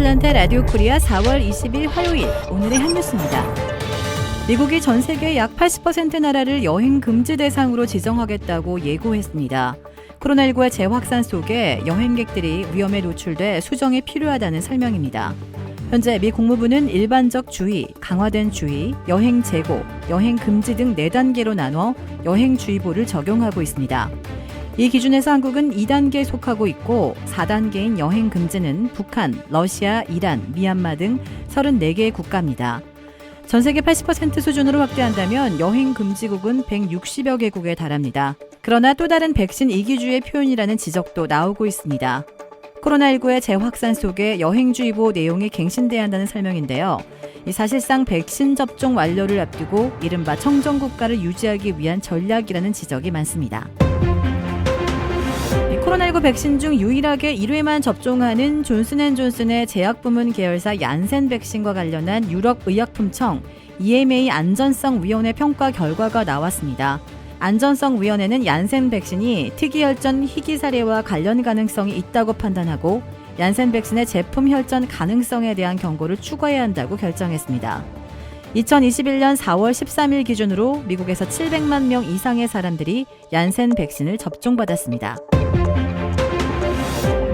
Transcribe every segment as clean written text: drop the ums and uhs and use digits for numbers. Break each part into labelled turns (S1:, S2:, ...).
S1: 애틀란타 라디오 코리아 4월 20일 화요일 오늘의 한 뉴스입니다. 미국이 전 세계 약 80% 나라를 여행 금지 대상으로 지정하겠다고 예고했습니다. 코로나19의 재확산 속에 여행객들이 위험에 노출돼 수정이 필요하다는 설명입니다. 현재 미 국무부는 일반적 주의, 강화된 주의, 여행 재고, 여행 금지 등 4단계로 나눠 여행주의보를 적용하고 있습니다. 이 기준에서 한국은 2단계에 속하고 있고 4단계인 여행 금지는 북한, 러시아, 이란, 미얀마 등 34개의 국가입니다. 전 세계 80% 수준으로 확대한다면 여행 금지국은 160여 개국에 달합니다. 그러나 또 다른 백신 이기주의 표현이라는 지적도 나오고 있습니다. 코로나19의 재확산 속에 여행주의보 내용이 갱신돼야 한다는 설명인데요. 사실상 백신 접종 완료를 앞두고 이른바 청정국가를 유지하기 위한 전략이라는 지적이 많습니다. 코로나19 백신 중 유일하게 1회만 접종하는 존슨앤존슨의 제약부문 계열사 얀센 백신과 관련한 유럽의약품청 EMA 안전성위원회 평가 결과가 나왔습니다. 안전성위원회는 얀센 백신이 특이혈전 희귀 사례와 관련 가능성이 있다고 판단하고 얀센 백신의 제품 혈전 가능성에 대한 경고를 추가해야 한다고 결정했습니다. 2021년 4월 13일 기준으로 미국에서 700만 명 이상의 사람들이 얀센 백신을 접종받았습니다.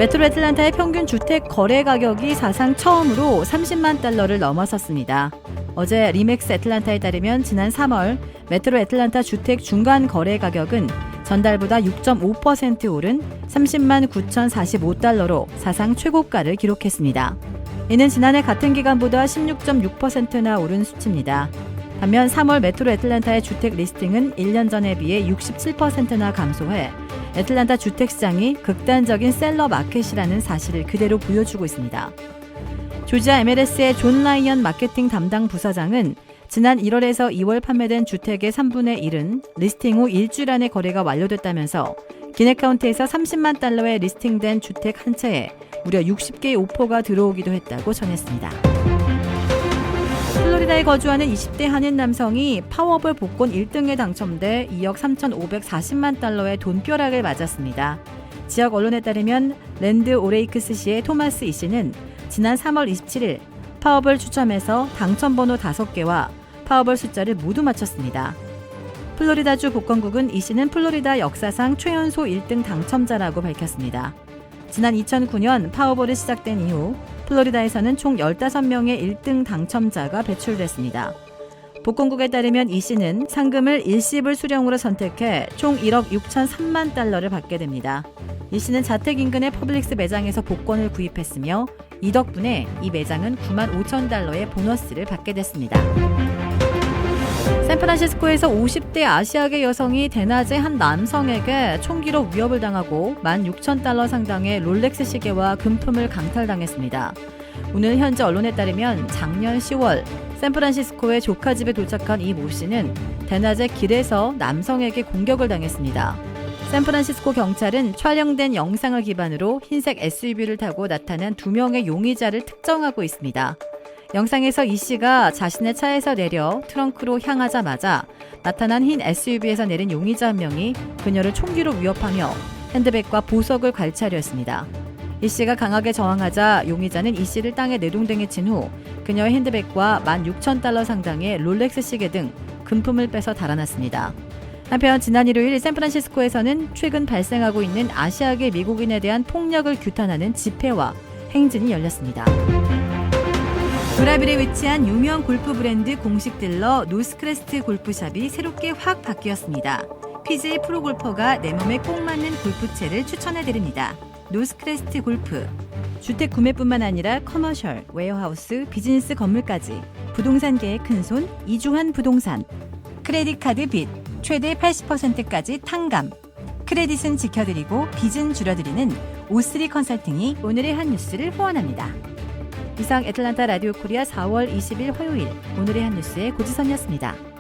S1: 메트로 애틀란타의 평균 주택 거래 가격이 사상 처음으로 30만 달러를 넘어섰습니다. 어제 리맥스 애틀란타에 따르면 지난 3월 메트로 애틀란타 주택 중간 거래 가격은 전달보다 6.5% 오른 30만 9,045달러로 사상 최고가를 기록했습니다. 이는 지난해 같은 기간보다 16.6%나 오른 수치입니다. 반면 3월 메트로 애틀란타의 주택 리스팅은 1년 전에 비해 67%나 감소해 애틀란타 주택시장이 극단적인 셀러 마켓이라는 사실을 그대로 보여주고 있습니다. 조지아 MLS의 존 라이언 마케팅 담당 부사장은 지난 1월에서 2월 판매된 주택의 3분의 1은 리스팅 후 일주일 안에 거래가 완료됐다면서 기내카운티에서 30만 달러에 리스팅된 주택 한 채에 무려 60개의 오퍼가 들어오기도 했다고 전했습니다. 플로리다에 거주하는 20대 한인 남성이 파워볼 복권 1등에 당첨돼 2억 3,540만 달러의 돈벼락을 맞았습니다. 지역 언론에 따르면 랜드 오레이크스시의 토마스 이 씨는 지난 3월 27일 파워볼 추첨에서 당첨번호 5개와 파워볼 숫자를 모두 맞췄습니다. 플로리다주 복권국은 이 씨는 플로리다 역사상 최연소 1등 당첨자라고 밝혔습니다. 지난 2009년 파워볼이 시작된 이후 플로리다에서는 총 15명의 1등 당첨자가 배출됐습니다. 복권국에 따르면 이 씨는 상금을 일시불 수령으로 선택해 총 1억 6,003만 달러를 받게 됩니다. 이 씨는 자택 인근의 퍼블릭스 매장에서 복권을 구입했으며 이 덕분에 이 매장은 9만 5천 달러의 보너스를 받게 됐습니다. 샌프란시스코에서 50대 아시아계 여성이 대낮에 한 남성에게 총기로 위협을 당하고 16,000달러 상당의 롤렉스 시계와 금품을 강탈당했습니다. 오늘 현지 언론에 따르면 작년 10월 샌프란시스코의 조카 집에 도착한 이 모 씨는 대낮에 길에서 남성에게 공격을 당했습니다. 샌프란시스코 경찰은 촬영된 영상을 기반으로 흰색 SUV를 타고 나타난 2명의 용의자를 특정하고 있습니다. 영상에서 이 씨가 자신의 차에서 내려 트렁크로 향하자마자 나타난 흰 SUV에서 내린 용의자 한 명이 그녀를 총기로 위협하며 핸드백과 보석을 관찰하려 했습니다. 이 씨가 강하게 저항하자 용의자는 이 씨를 땅에 내동댕이 친 후 그녀의 핸드백과 16,000달러 상당의 롤렉스 시계 등 금품을 빼서 달아났습니다. 한편 지난 일요일 샌프란시스코에서는 최근 발생하고 있는 아시아계 미국인에 대한 폭력을 규탄하는 집회와 행진이 열렸습니다. 브라빌에 위치한 유명 골프 브랜드 공식 딜러 노스크레스트 골프샵이 새롭게 확 바뀌었습니다. PGA 프로골퍼가 내 몸에 꼭 맞는 골프채를 추천해드립니다. 노스크레스트 골프. 주택 구매뿐만 아니라 커머셜, 웨어하우스, 비즈니스 건물까지 부동산계의 큰손 이주환 부동산. 크레딧 카드 빚 최대 80%까지 탕감. 크레딧은 지켜드리고 빚은 줄여드리는 O3 컨설팅이 오늘의 한 뉴스를 후원합니다. 이상 애틀란타 라디오 코리아 4월 20일 화요일 오늘의 한 뉴스의 고지선이었습니다.